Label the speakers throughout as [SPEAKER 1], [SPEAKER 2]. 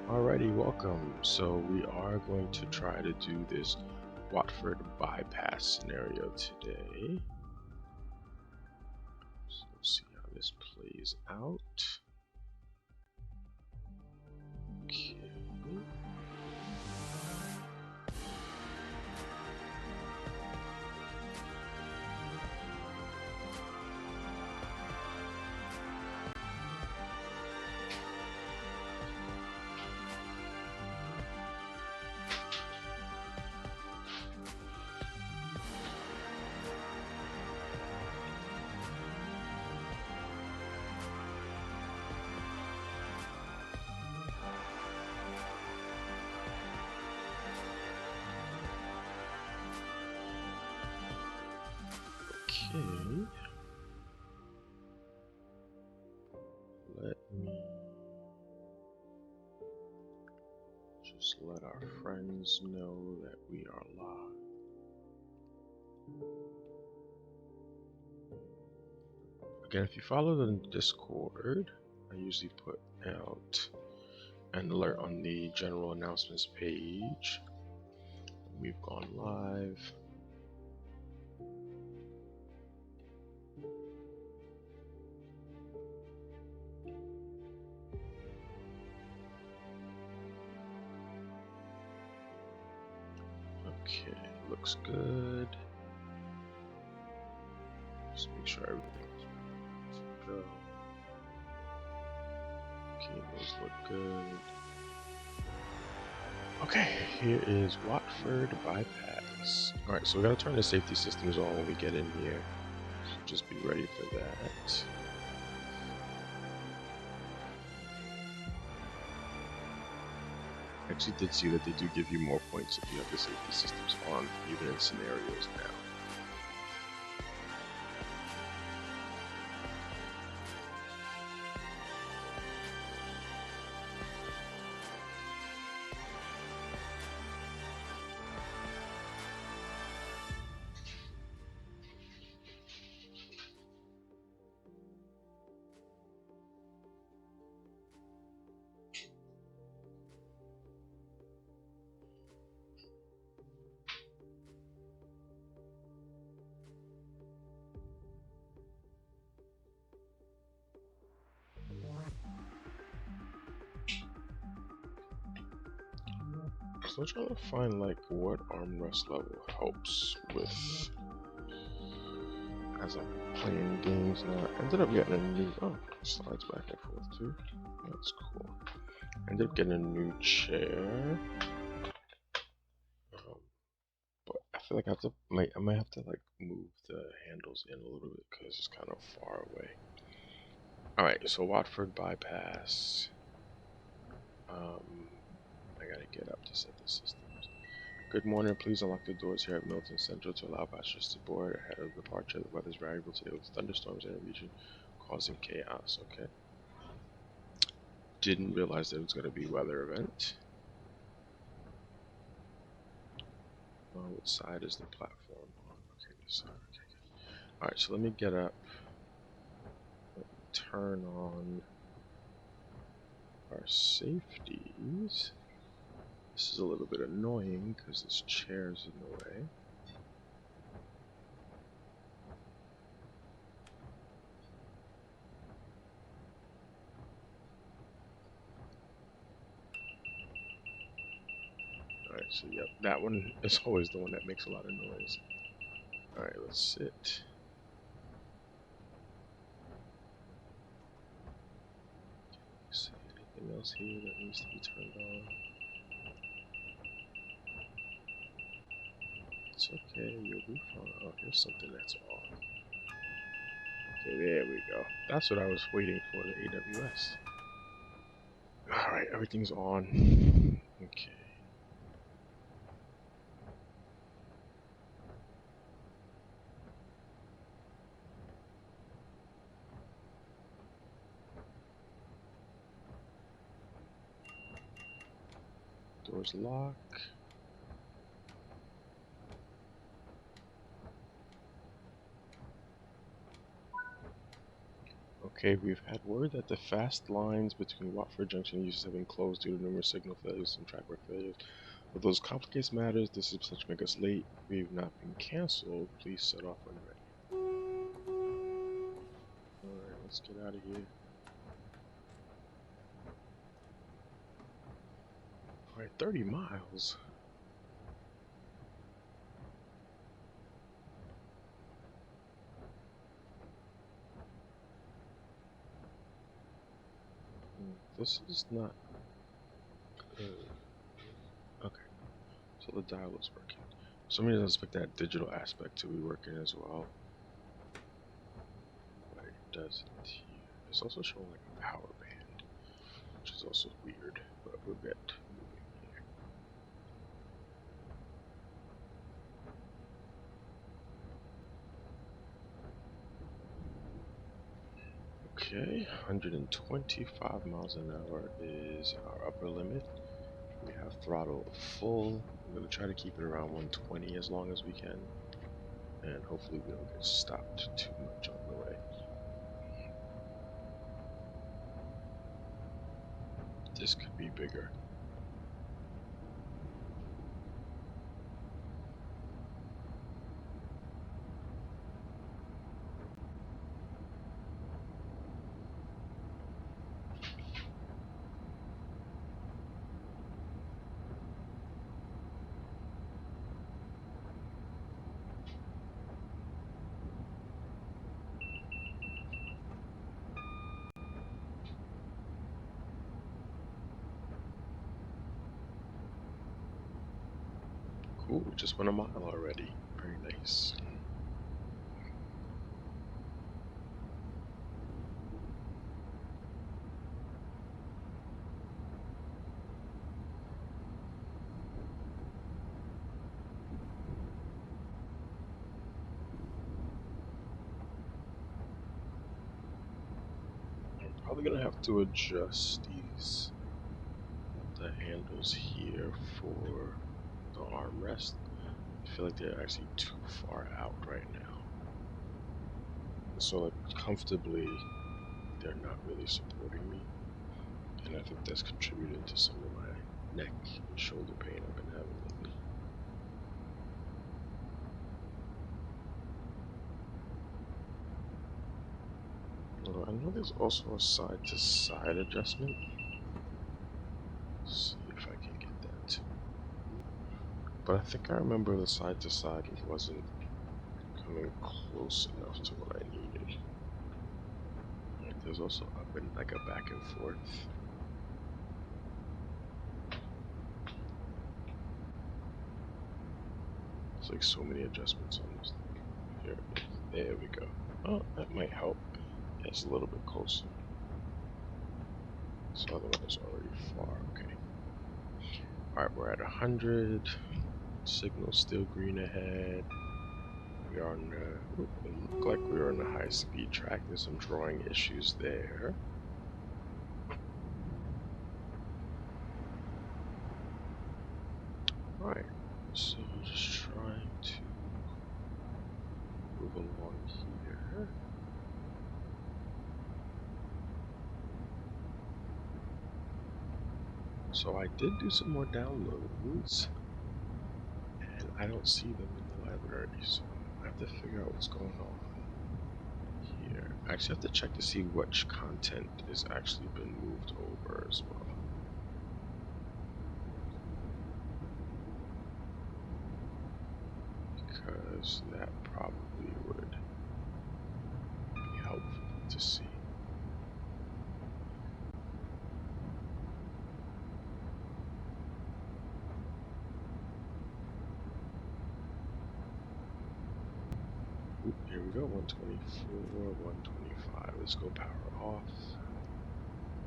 [SPEAKER 1] Alrighty, welcome. So we are going to try to do this Watford bypass scenario today. So we'll see how this plays out. Okay. Okay. Let me just let our friends know that we are live. Again, if you follow the Discord, I usually put out an alert on the general announcements page. We've gone live. Okay, looks good. Just make sure everything's go. Cables look good. Okay, here is Watford bypass. Alright, so we gotta turn the safety systems on when we get in here. So just be ready for that. I actually did see that they do give you more points if you have the safety systems on, even in scenarios now. So I'm trying to find like what armrest level helps with as I'm playing games now. I ended up getting a new slides back and forth too. That's cool. I ended up getting a new chair. But I feel like I might have to like move the handles in a little bit because it's kind of far away. Alright, so Watford bypass. I gotta get up to set the systems. Good morning, please unlock the doors here at Milton Central to allow passengers to board ahead of departure. The weather is variable today with thunderstorms in the region causing chaos. Okay. Didn't realize there was gonna be a weather event. What side is the platform on? Okay, this side. Okay, good. Alright, so let me get up. Turn on our safeties. This is a little bit annoying because this chair's in the way. Alright, so yep, that one is always the one that makes a lot of noise. Alright, let's sit. See anything else here that needs to be turned on? It's okay, you'll be fine. Oh, here's something that's off. Okay, there we go. That's what I was waiting for, the AWS. Alright, everything's on. Okay. Doors lock. Okay, Okay, we've had word that the fast lines between Watford Junction and users have been closed due to numerous signal failures and track work failures. If those complicates matters, this is such make us late. We've not been cancelled. Please set off when ready. Alright, let's get out of here. Alright, 30 miles. This is not good. Okay, so the dial is working. Somebody doesn't expect that digital aspect to be working as well. But it doesn't here. It's also showing like a power band, which is also weird, but we'll get moving here. Okay, 125 miles an hour is our upper limit. We have throttle full. I'm going to try to keep it around 120 as long as we can. And hopefully we don't get stopped too much on the way. This could be bigger. Cool, we just went a mile already. Very nice. I'm probably gonna have to adjust the handles here for the armrest. I feel like they're actually too far out right now. So like comfortably, they're not really supporting me. And I think that's contributed to some of my neck and shoulder pain I've been having lately. I know there's also a side-to-side adjustment. Let's see if I can get that too. But I think I remember the side-to-side wasn't coming close enough to what I needed. Like there's also up and like a back and forth. It's like so many adjustments on this thing. Here, there we go. Oh, that might help. Yeah, it's a little bit closer. This other one is already far. Okay. Alright, we're at 100. Signal still green ahead. We are on the, it looked like we were on a high speed track. There's some drawing issues there. Alright, so just trying to move along here. So I did do some more downloads, and I don't see them in the library, so I have to figure out what's going on here. I actually have to check to see which content has actually been moved over as well. Because that probably would be helpful to see. Oop, here we go, 124, 125. Let's go power off.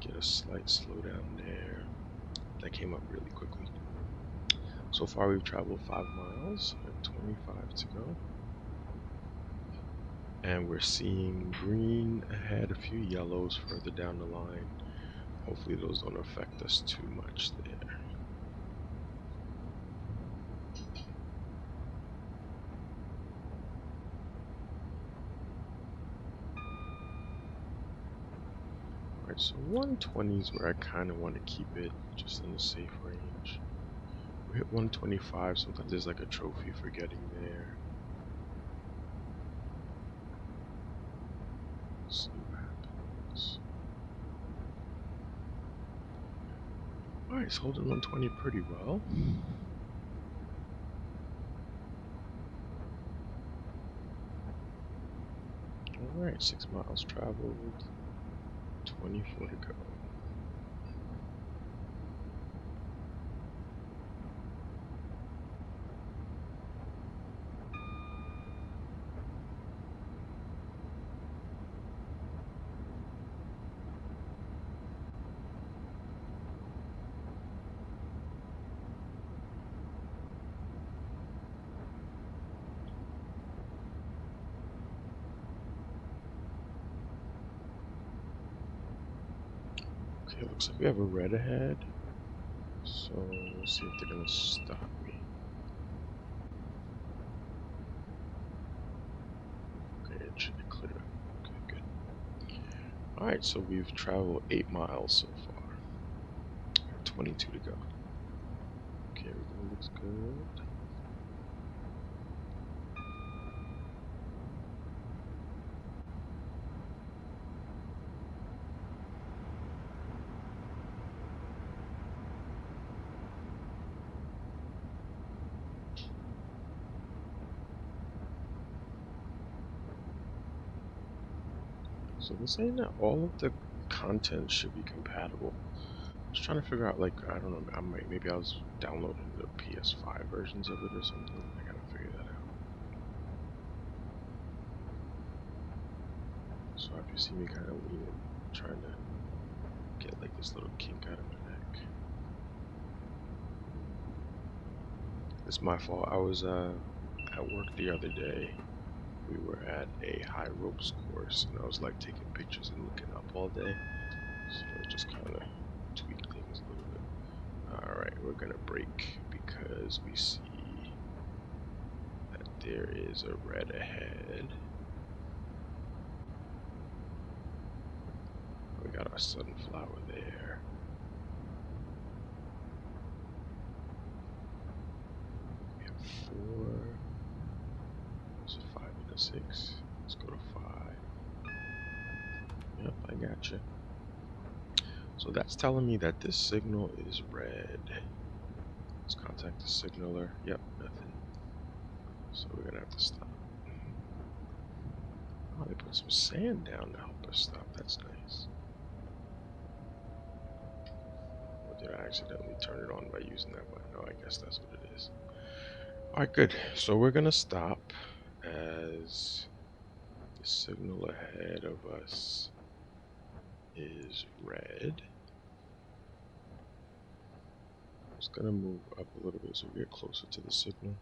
[SPEAKER 1] Get a slight slowdown there. That came up really quickly. So far we've traveled 5 miles, we have 25 to go. And we're seeing green ahead, a few yellows further down the line. Hopefully those don't affect us too much there. So 120 is where I kind of want to keep it, just in a safe range. We hit 125, sometimes there's like a trophy for getting there. Let's see what happens. Alright, it's holding 120 pretty well. Alright, 6 miles traveled, 24 to go. Okay, looks like we have a red ahead. So we'll see if they're gonna stop me. Okay, it should be clear. Okay, good. Alright, so we've traveled 8 miles so far. 22 to go. Okay, everything looks good. So they're saying that all of the content should be compatible. I was trying to figure out, like, I don't know, maybe I was downloading the PS5 versions of it or something. I gotta figure that out. So if you see me kind of leaning, trying to get like this little kink out of my neck. It's my fault. I was at work the other day. We were at a high ropes course, and I was like taking pictures and looking up all day. So it just kind of tweaked things a little bit. Alright, we're gonna break because we see that there is a red ahead. We got our sunflower there. We have 4. There's a 5 and a 6. Let's go to 5. Yep, I got you. So that's telling me that this signal is red. Let's contact the signaler. Yep, nothing. So we're gonna have to stop. Oh, they put some sand down to help us stop. That's nice. Or did I accidentally turn it on by using that button? No, I guess that's what it is. Alright, good. So we're gonna stop as the signal ahead of us is red. I'm just gonna move up a little bit so we get closer to the signal.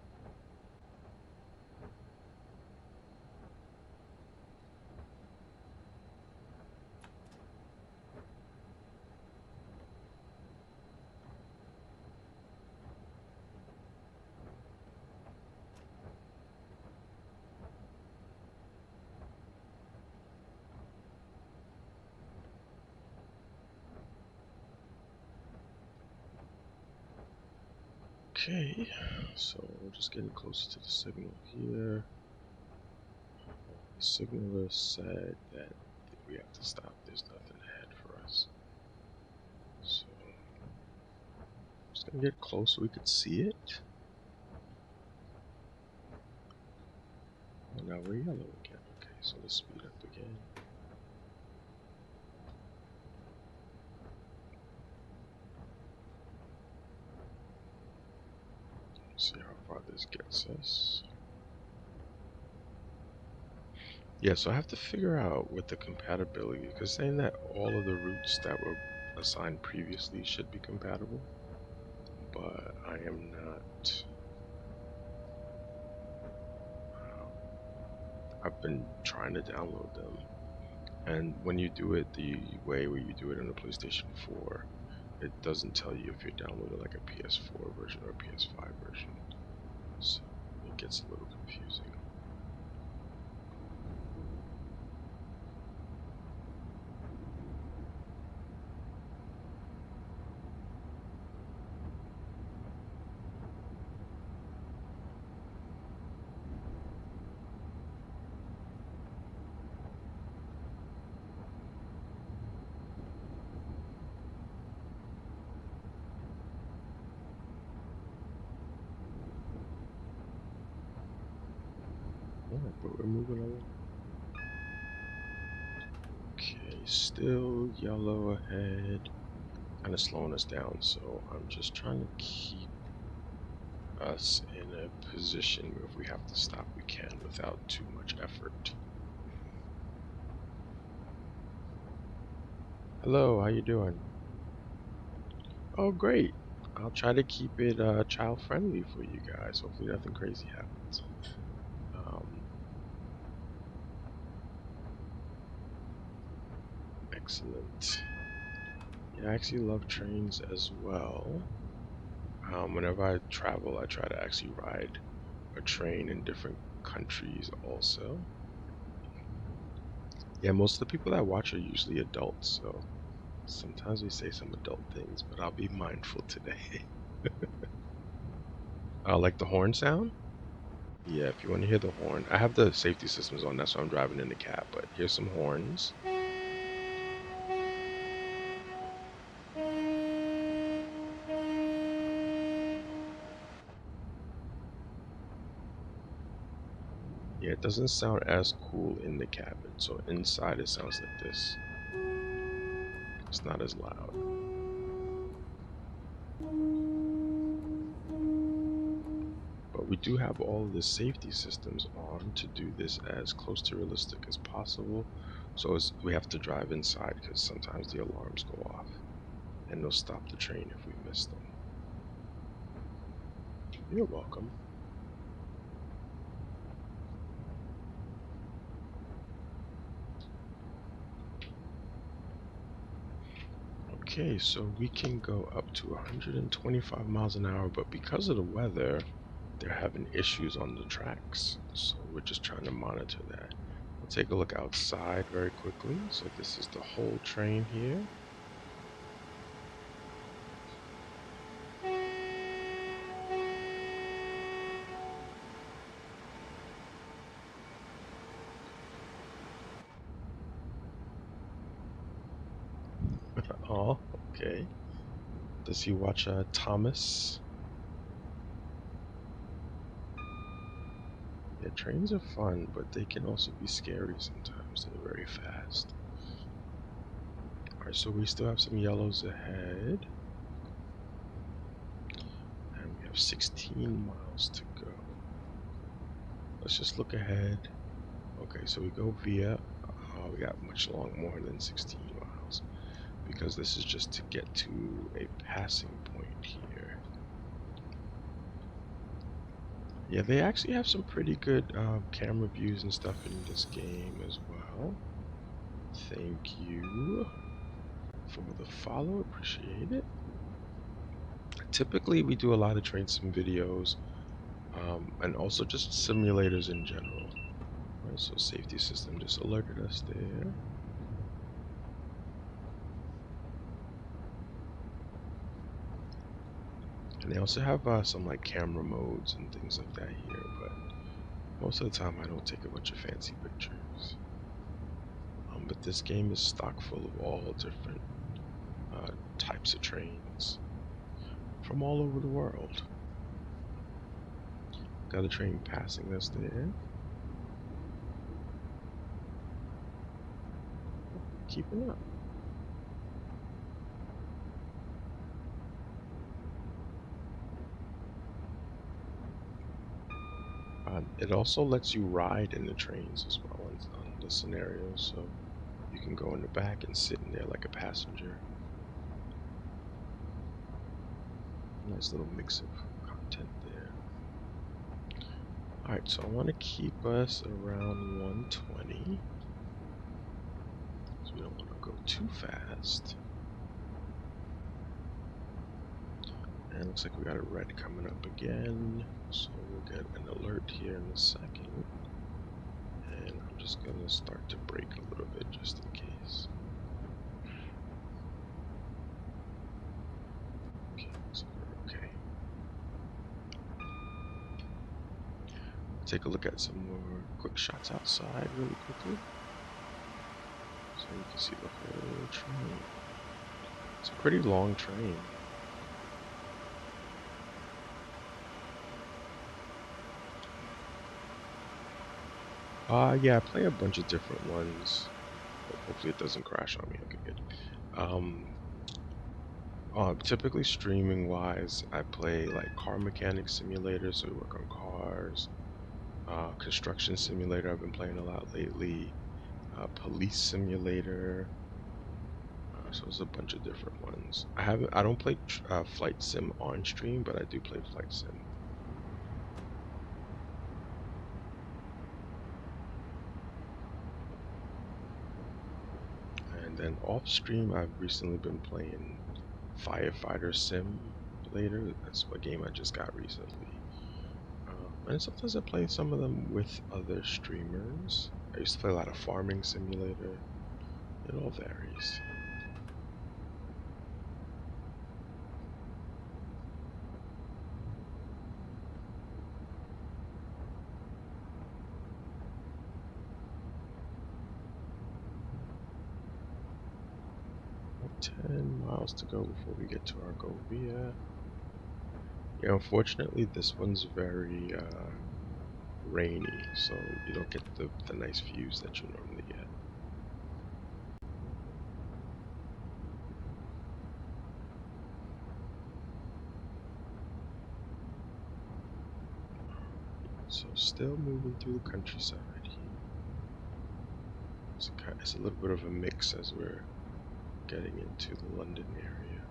[SPEAKER 1] Okay, so we're just getting closer to the signal here. The signaler said that we have to stop. There's nothing ahead for us. So I'm just gonna get close so we could see it. Oh, now we're yellow again. Okay, so let's speed up again. See how far this gets us. Yeah, so I have to figure out with the compatibility, because saying that all of the routes that were assigned previously should be compatible, but I am not. I've been trying to download them, and when you do it the way where you do it on the PlayStation 4, it doesn't tell you if you're downloading like a PS4 version or a PS5 version, so it gets a little confusing. Alright, but we're moving along. Okay, still yellow ahead. Kind of slowing us down, so I'm just trying to keep us in a position where if we have to stop, we can without too much effort. Hello, how you doing? Oh, great. I'll try to keep it child friendly for you guys. Hopefully nothing crazy happens. Excellent. Yeah, I actually love trains as well. Whenever I travel, I try to actually ride a train in different countries also. Yeah, most of the people that watch are usually adults, so sometimes we say some adult things, but I'll be mindful today. Like the horn sound? Yeah, if you want to hear the horn, I have the safety systems on, that's why I'm driving in the cab, but here's some horns. Yeah, it doesn't sound as cool in the cabin, so inside it sounds like this. It's not as loud. But we do have all of the safety systems on to do this as close to realistic as possible. So we have to drive inside because sometimes the alarms go off and they'll stop the train if we miss them. You're welcome. Okay, so we can go up to 125 miles an hour, but because of the weather, they're having issues on the tracks. So we're just trying to monitor that. We'll take a look outside very quickly. So this is the whole train here. Oh, okay. Does he watch Thomas? Yeah, trains are fun, but they can also be scary sometimes. They're very fast. Alright, so we still have some yellows ahead. And we have 16 miles to go. Let's just look ahead. Okay, so we go via, we got more than 16 miles. Because this is just to get to a passing point here. Yeah, they actually have some pretty good camera views and stuff in this game as well. Thank you for the follow, appreciate it. Typically, we do a lot of train sim videos and also just simulators in general. Right, so safety system just alerted us there. And they also have some like camera modes and things like that here, but most of the time I don't take a bunch of fancy pictures. But this game is stock full of all different types of trains from all over the world. Got a train passing us there. Keeping up. It also lets you ride in the trains as well on the scenarios, so you can go in the back and sit in there like a passenger. Nice little mix of content there. Alright, so I want to keep us around 120. So we don't want to go too fast. And it looks like we got a red coming up again. So we'll get an alert here in a second. And I'm just going to start to brake a little bit just in case. Okay, looks like we're okay. Take a look at some more quick shots outside really quickly. So you can see the whole train. It's a pretty long train. Yeah, I play a bunch of different ones. Hopefully it doesn't crash on me. Okay, good. Um, Typically streaming wise, I play like car mechanic simulator, so we work on cars. Construction simulator, I've been playing a lot lately. Police simulator. So there's a bunch of different ones. I don't play flight sim on stream, but I do play flight sim. And then off stream, I've recently been playing firefighter simulator. That's a game I just got recently. And sometimes I play some of them with other streamers. I used to play a lot of farming simulator. It all varies. About 10 miles to go before we get to our goal. Yeah, unfortunately, this one's very rainy, so you don't get the nice views that you normally get. So still moving through the countryside here. It's a little bit of a mix as we're getting into the London area.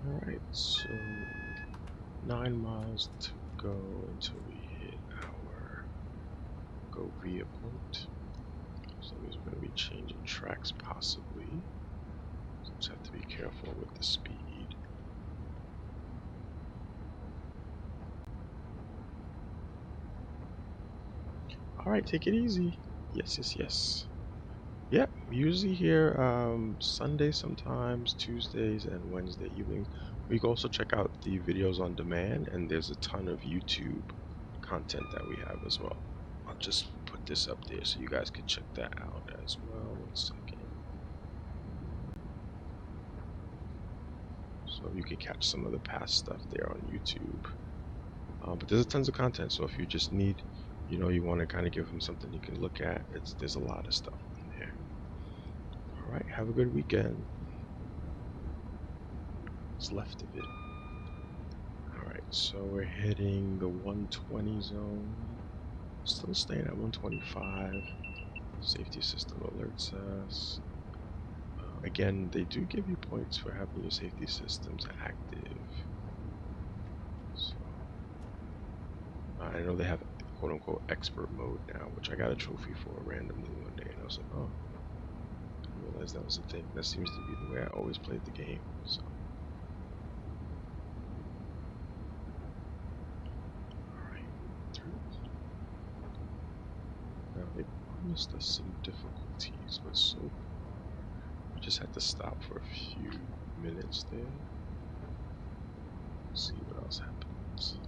[SPEAKER 1] Alright, so 9 miles to go until we hit our Govia point. So that means we're going to be changing tracks possibly. So just have to be careful with the speed. Alright, take it easy. Yes, yes, yes. Yeah, usually here Sunday sometimes, Tuesdays and Wednesday evenings. We can also check out the videos on demand, and there's a ton of YouTube content that we have as well. I'll just put this up there so you guys can check that out as well. 1 second. So you can catch some of the past stuff there on YouTube. But there's tons of content, so if you just need, you want to kind of give them something you can look at, there's a lot of stuff on there. All right, have a good weekend. What's left of it? All right, so we're hitting the 120 zone. Still staying at 125. Safety system alerts us. Again, they do give you points for having your safety systems active. So I know they have quote unquote expert mode now, which I got a trophy for randomly one day, and I was like, oh, didn't realize that was a thing. That seems to be the way I always played the game. So, alright, through. Now they promised us some difficulties, but so far we just had to stop for a few minutes there. See what else happens.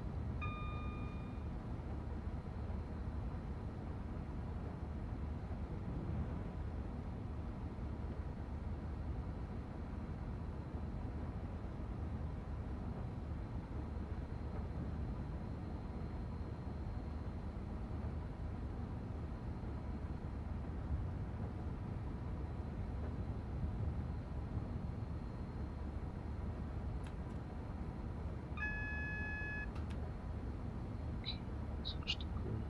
[SPEAKER 1] Okay, switch to grid.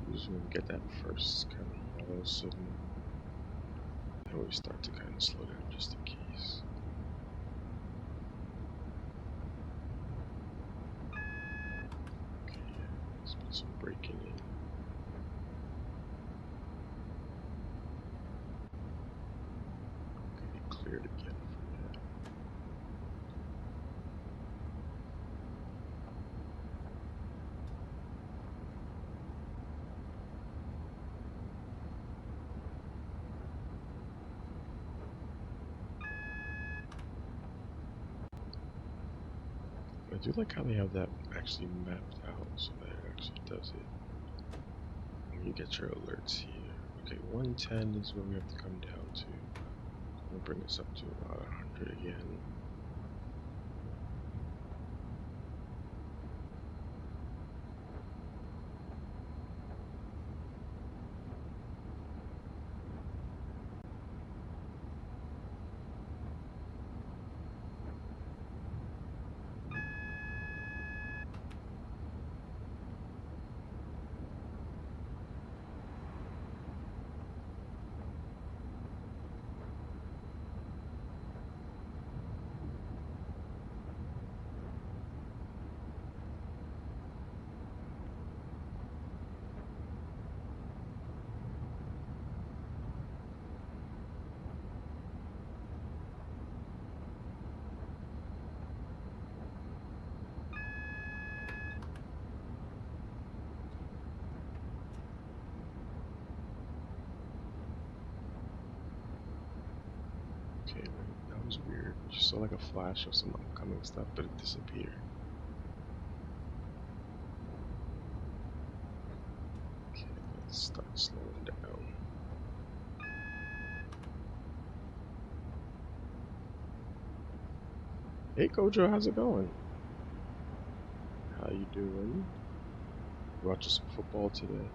[SPEAKER 1] Usually when we get that first kind of yellow signal, then we start to kind of slow down just in case. Okay, yeah, let's put some braking in. Okay, cleared again from that. I do like how they have that actually mapped out so that it actually does it. When you get your alerts here. Okay, 110 is where we have to come down to. We'll bring us up to about 100 again. Okay, that was weird. You just saw like a flash of some upcoming stuff, but it disappeared. Okay, let's start slowing down. Hey Kojo, how's it going? How you doing? Watching some football today?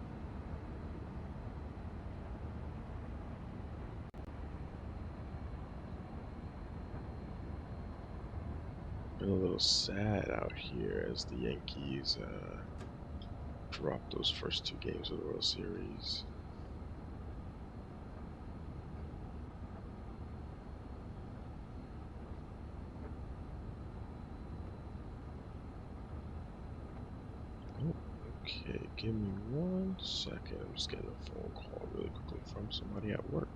[SPEAKER 1] Been a little sad out here as the Yankees dropped those first two games of the World Series. Oh, okay, give me 1 second. I'm just getting a phone call really quickly from somebody at work.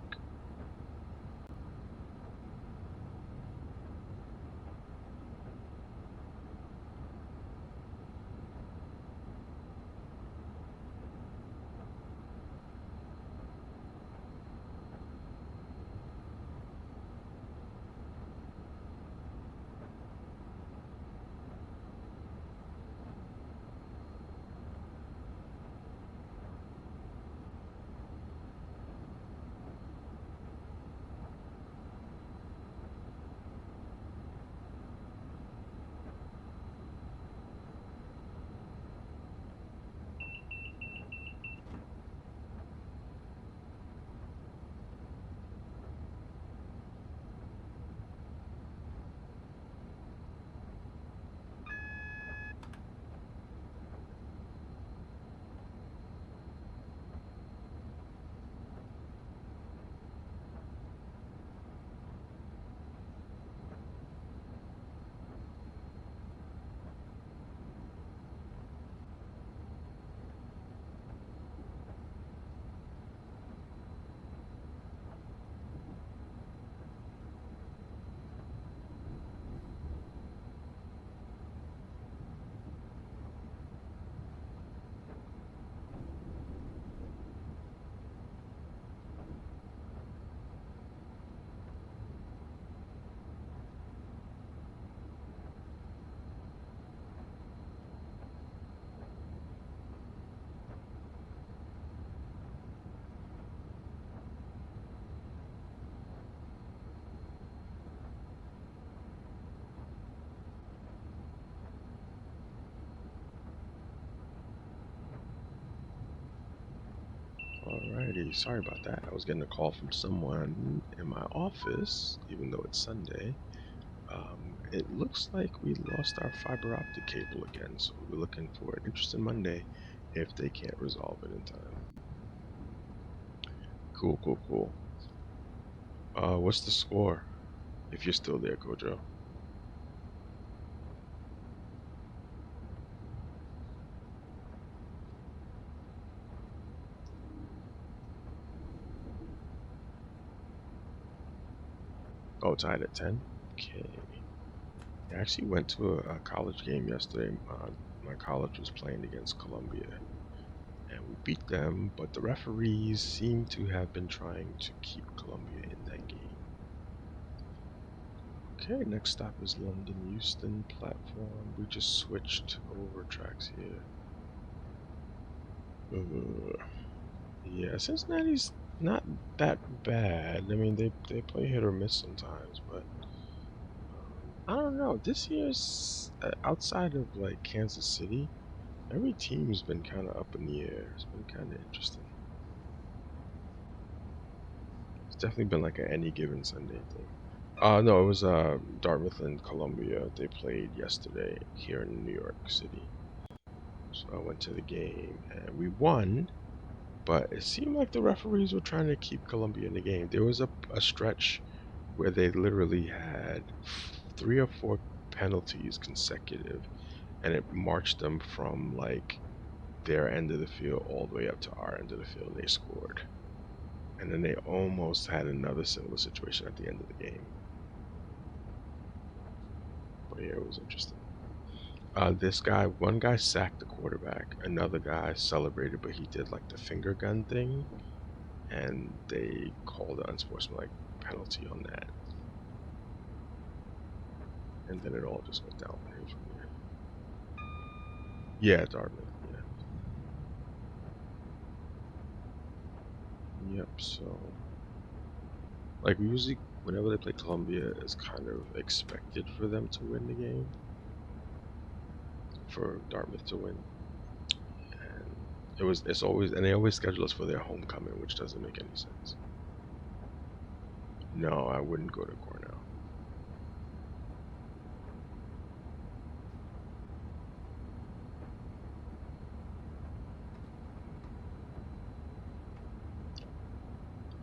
[SPEAKER 1] Alrighty, sorry about that. I was getting a call from someone in my office, even though it's Sunday. It looks like we lost our fiber optic cable again, so we're looking for an interesting Monday if they can't resolve it in time. Cool, cool, cool. What's the score? If you're still there, Kojo. Oh, tied at 10? Okay. I actually went to a college game yesterday. My college was playing against Columbia, and we beat them, but the referees seem to have been trying to keep Columbia in that game. Okay, next stop is London Euston platform. We just switched over tracks here. Yeah, Cincinnati's not that bad. I mean, they play hit or miss sometimes, but I don't know. This year's outside of like Kansas City, every team's been kind of up in the air. It's been kind of interesting. It's definitely been like a any given Sunday thing. No, it was Dartmouth and Columbia. They played yesterday here in New York City. So I went to the game and we won, but it seemed like the referees were trying to keep Columbia in the game. There was a stretch where they literally had 3 or 4 penalties consecutive, and it marched them from like their end of the field all the way up to our end of the field, and they scored. And then they almost had another similar situation at the end of the game. But yeah, it was interesting. One guy sacked the quarterback. Another guy celebrated, but he did like the finger gun thing, and they called an unsportsmanlike penalty on that. And then it all just went downhill from there. Yeah, Dartmouth. Yeah. Yep. So, like, usually whenever they play Columbia, it's kind of expected for them to win the game, for Dartmouth to win, and it's always, and they always schedule us for their homecoming, which doesn't make any sense. No, I wouldn't go to Cornell.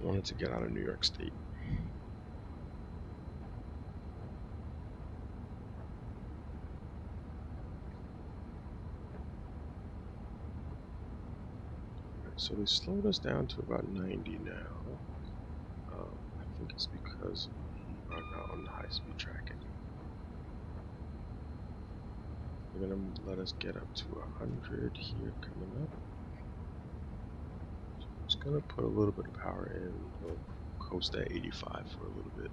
[SPEAKER 1] I wanted to get out of New York State. So they slowed us down to about 90 now. I think it's because we are not on the high-speed track anymore. They're gonna let us get up to 100 here coming up. So I'm just gonna put a little bit of power in. We'll coast at 85 for a little bit.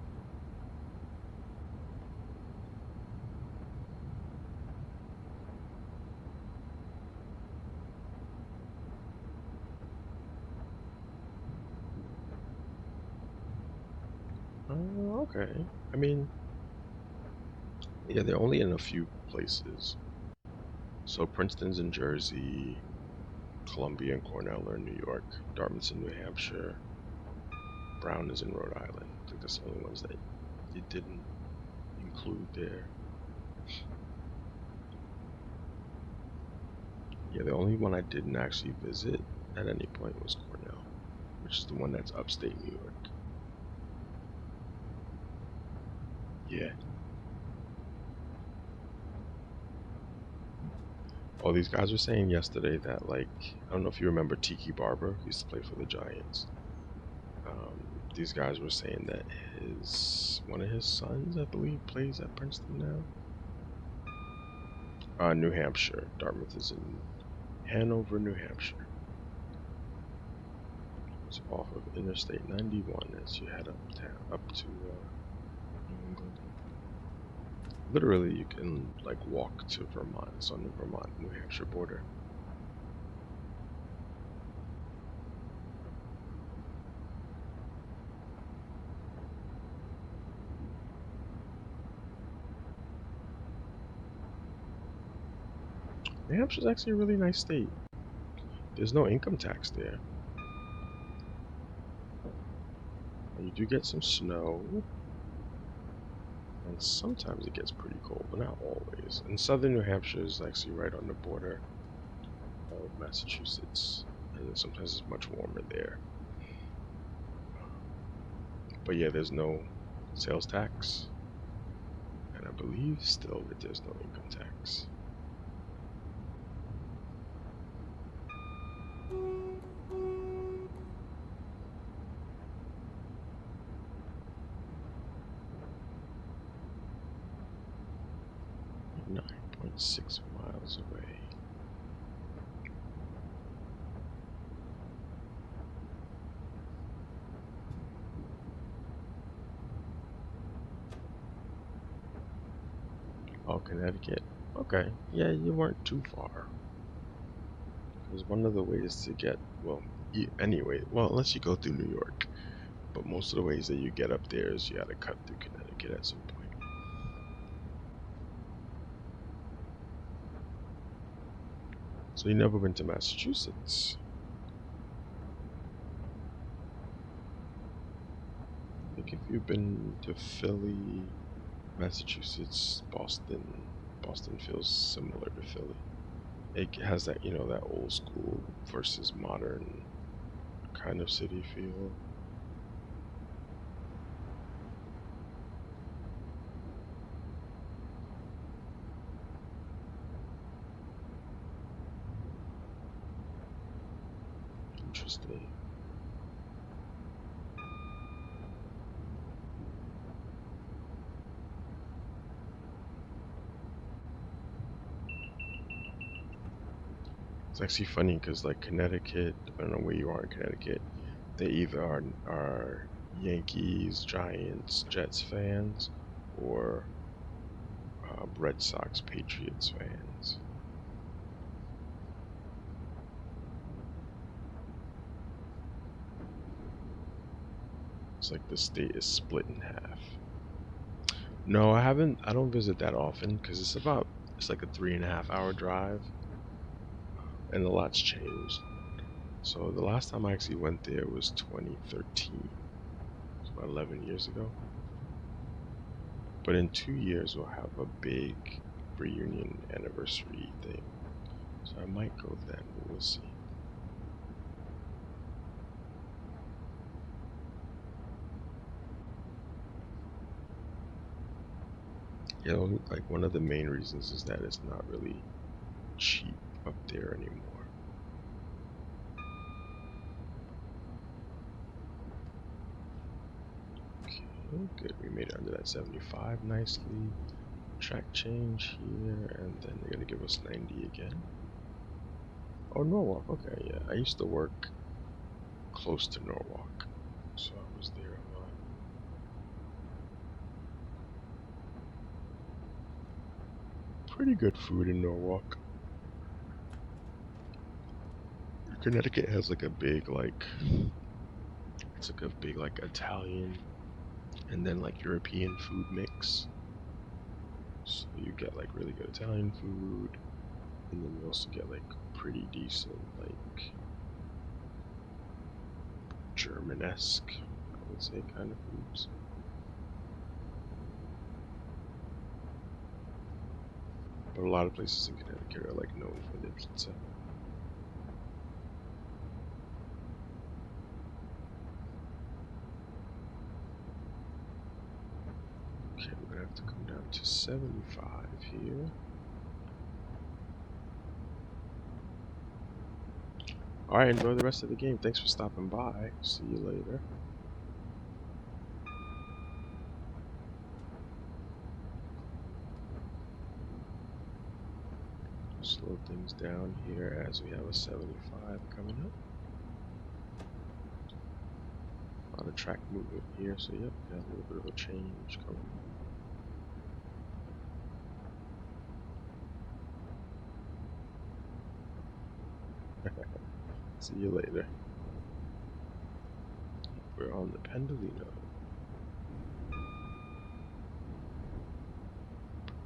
[SPEAKER 1] Okay. I mean, yeah, they're only in a few places. So Princeton's in Jersey, Columbia and Cornell are in New York, Dartmouth's in New Hampshire, Brown is in Rhode Island. I think that's the only ones that you didn't include there. Yeah, the only one I didn't actually visit at any point was Cornell, which is the one that's upstate New York. Yeah. Oh, these guys were saying yesterday that, like, I don't know if you remember Tiki Barber, who used to play for the Giants. These guys were saying that one of his sons, I believe, plays at Princeton now. New Hampshire. Dartmouth is in Hanover, New Hampshire. It's off of Interstate 91 as you head up to New England. Literally, you can like walk to Vermont. It's on the Vermont-New Hampshire border. New Hampshire's actually a really nice state. There's no income tax there. And you do get some snow. And sometimes it gets pretty cold, but not always. And southern New Hampshire is actually right on the border of Massachusetts. And sometimes it's much warmer there. But yeah, there's no sales tax. And I believe still that there's no income tax. We're 9.6 miles away. Connecticut. Okay, yeah, you weren't too far. Because one of the ways to get, well, anyway, well, unless you go through New York, but most of the ways that you get up there is you got to cut through Connecticut at some point. So you never been to Massachusetts? Like if you've been to Philly, Massachusetts, Boston, Boston feels similar to Philly. It has that, that old school versus modern kind of city feel. Interesting. It's actually funny because like Connecticut, depending on where you are in Connecticut, they either are Yankees, Giants, Jets fans, or Red Sox, Patriots fans. It's like the state is split in half. No, I haven't. I don't visit that often because it's like a 3.5 hour drive, and a lot's changed. So the last time I actually went there was 2013. It's about 11 years ago. But in 2 years we'll have a big reunion anniversary thing. So I might go then, but we'll see. Like one of the main reasons is that it's not really cheap up there anymore. Okay, good. We made it under that 75 nicely. Track change here, and then they're gonna give us 90 again. Oh, Norwalk. Okay, yeah. I used to work close to Norwalk, so I was there a lot. Pretty good food in Norwalk. Connecticut has like a big it's like a big like Italian and then like European food mix. So you get like really good Italian food, and then you also get like pretty decent like German-esque, I would say, kind of foods. But a lot of places in Connecticut are like known for their pizza. Okay, we're gonna have to come down to 75 here. Alright, enjoy the rest of the game. Thanks for stopping by. See you later. Slow things down here as we have a 75 coming up. A lot of track movement here, so yep, got a little bit of a change coming up. See you later. We're on the Pendolino.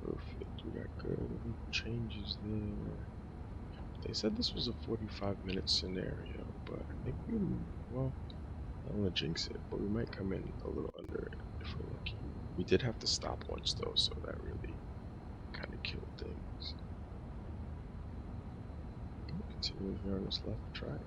[SPEAKER 1] Perfect, we got good changes there. They said this was a 45-minute scenario, but I think well, I don't want to jinx it, but we might come in a little under it if we're lucky. We did have to stop once though, so that really kind of killed things. Continuing here on this left track.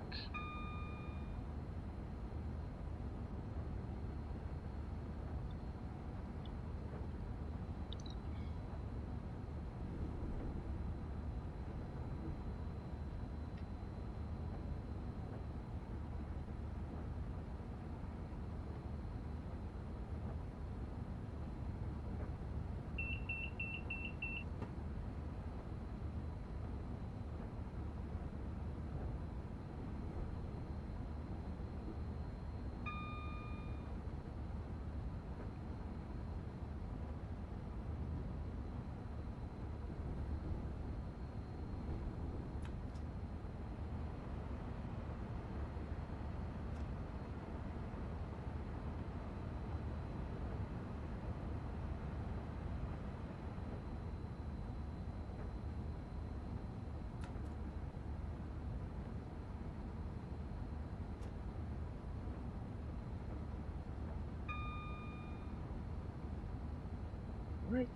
[SPEAKER 1] Alright.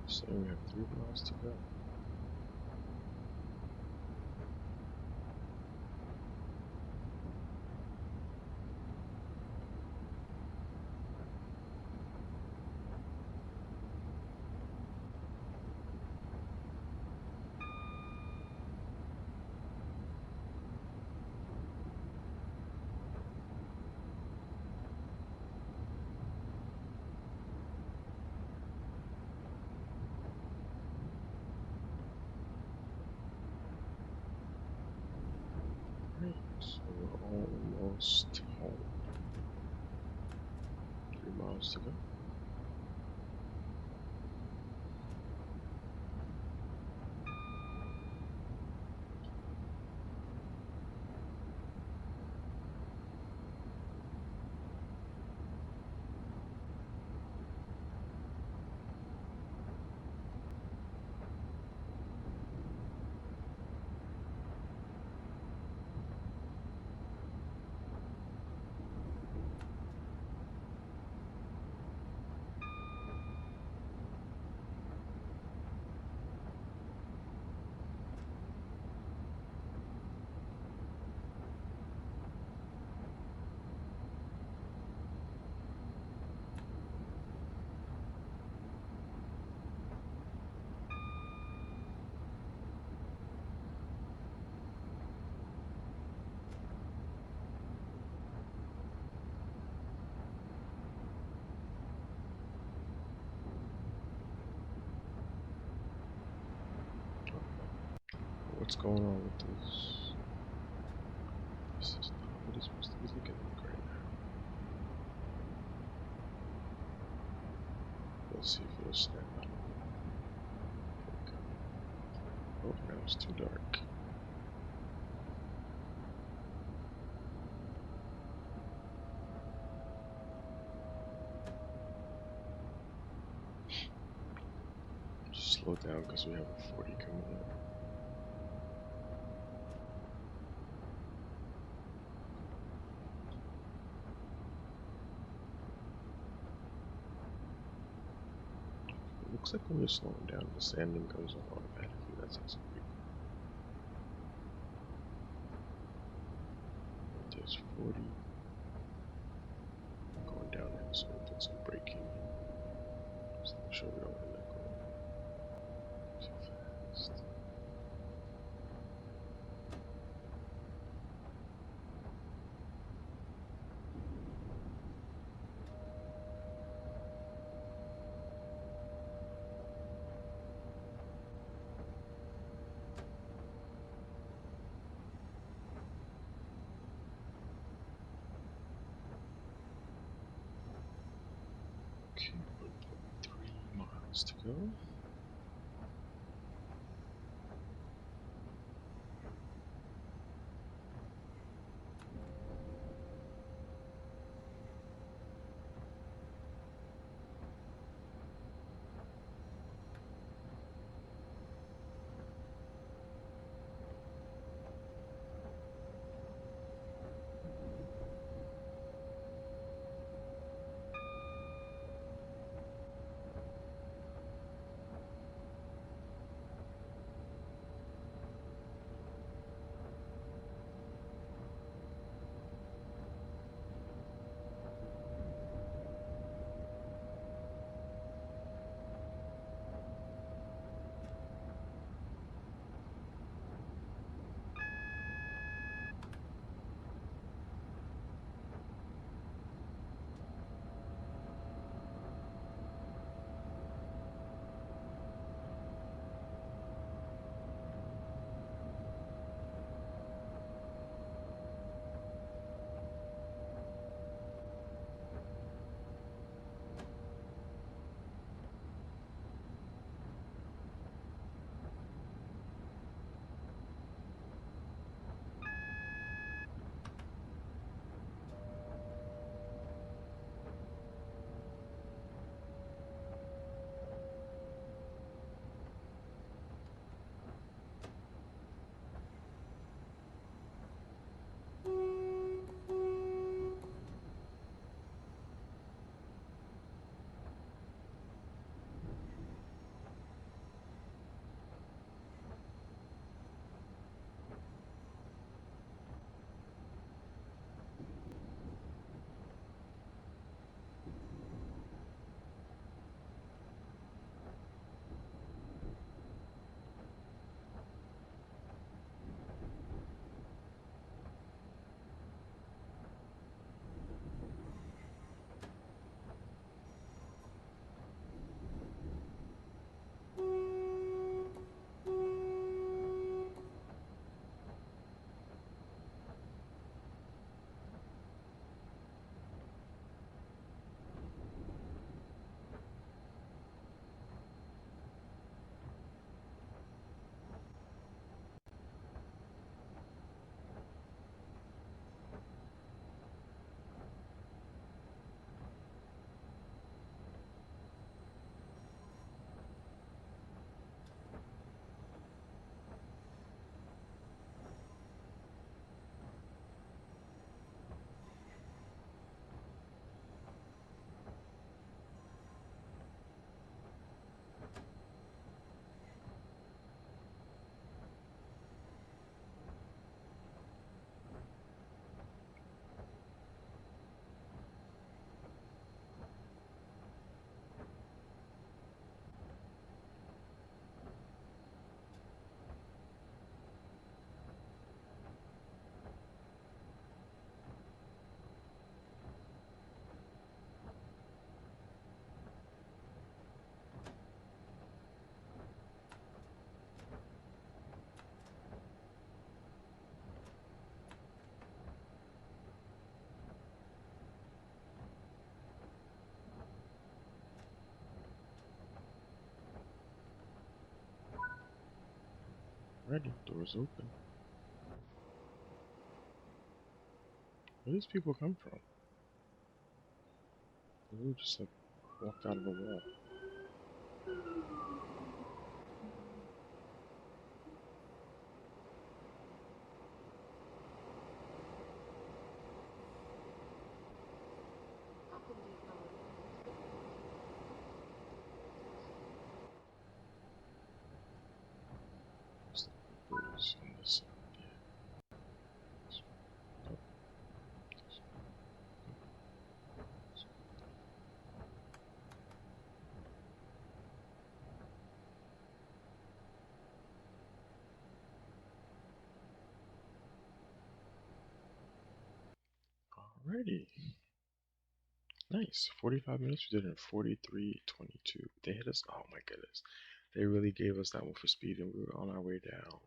[SPEAKER 1] So we have 3 miles to go. Alright, so we're almost home. 3 miles to go. What's going on with this? This is not what it's supposed to be looking like right now. Let's see if it'll snap out. Okay. Oh, now it's too dark. Just slow down because we have a 40 coming up. It looks like when you're slowing down, the sanding goes on automatically. That's actually pretty cool. There's 40. Going down there, so we'll put some braking. Just make sure we don't end up going too fast. Okay, 1.3 miles to go. Alrighty, doors open. Where do these people come from? They just like walked out of a wall. Birds on this side, yeah. Nope. Alrighty. Nice. 45 minutes. We did it in 43:22. They hit us. Oh my goodness. They really gave us that one for speed, and we were on our way down.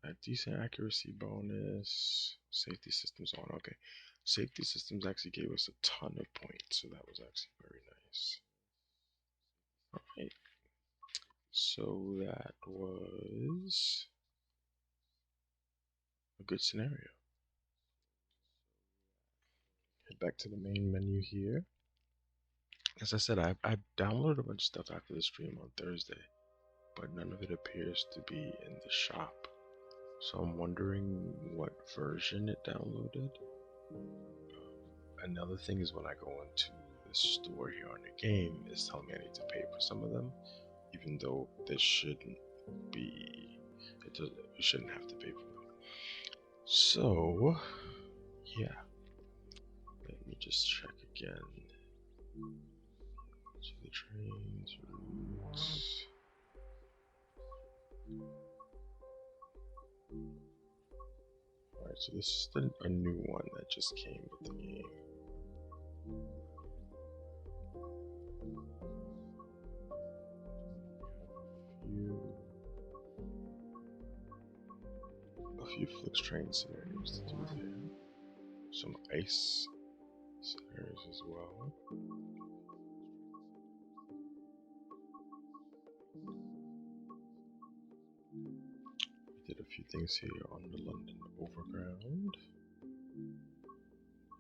[SPEAKER 1] Wow. A decent accuracy bonus. Safety systems on. Okay. Safety systems actually gave us a ton of points, so that was actually very nice. Alright. So that was a good scenario. Head back to the main menu here. As I said, I downloaded a bunch of stuff after the stream on Thursday, but none of it appears to be in the shop. So I'm wondering what version it downloaded. Another thing is when I go into the store here on the game, it's telling me I need to pay for some of them, even though this shouldn't be. You shouldn't have to pay for them. So, yeah. Let me just check again. To the trains, routes. Alright, so this is a new one that just came with the game. A few Flix train scenarios to do there. Some ice scenarios as well. We did a few things here on the London Overground.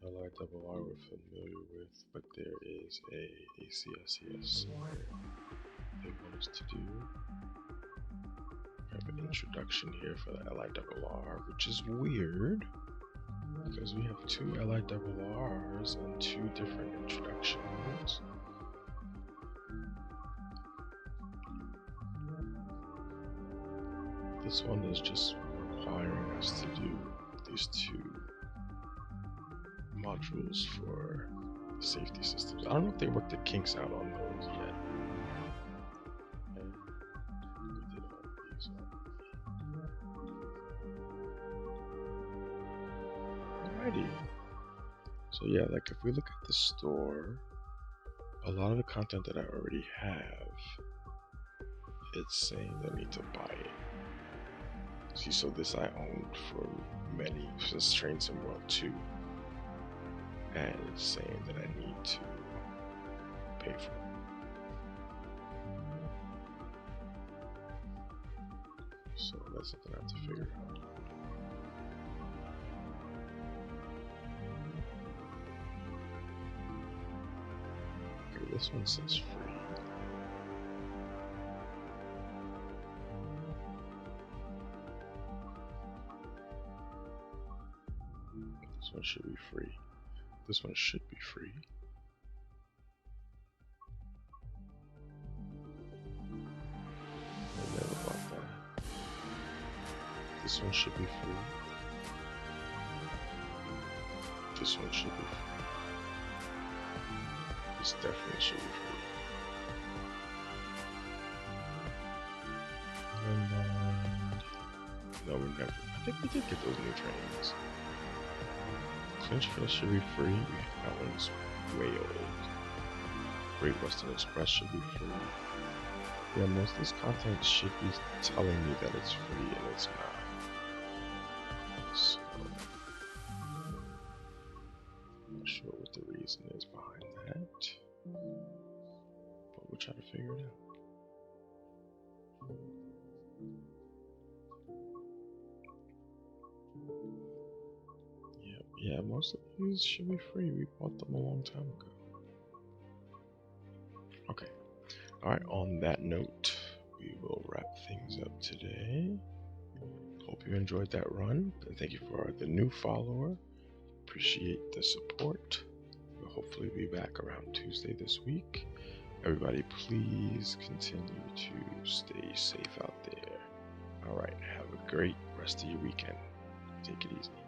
[SPEAKER 1] LIRR we're familiar with, but there is a ACSES they want us to do. I have an introduction here for the LIRR, which is weird because we have two LIRRs and two different introductions. This one is just requiring us to do these two modules for safety systems. I don't know if they worked the kinks out on those yet. And we did all these already. Alrighty. So yeah, like if we look at the store, a lot of the content that I already have, it's saying that I need to buy it. See, so this I owned for many, since Train Sim World 2. And it's saying that I need to pay for it. So that's something I have to figure out. Okay, this one says free. This one should be free. This one should be free. I never bought that. This one should be free. This one should be free. This definitely should be free. No, we never. I think we did get those new trains. Clinchfield should be free. That one's way old. Great Western Express should be free. Yeah, most of this content should be telling me that it's free and it's not. So, I'm not sure what the reason is behind that, but we'll try to figure it out. Yeah, most of these should be free. We bought them a long time ago. Okay. Alright, on that note, we will wrap things up today. Hope you enjoyed that run. Thank you for the new follower. Appreciate the support. We'll hopefully be back around Tuesday this week. Everybody, please continue to stay safe out there. Alright, have a great rest of your weekend. Take it easy.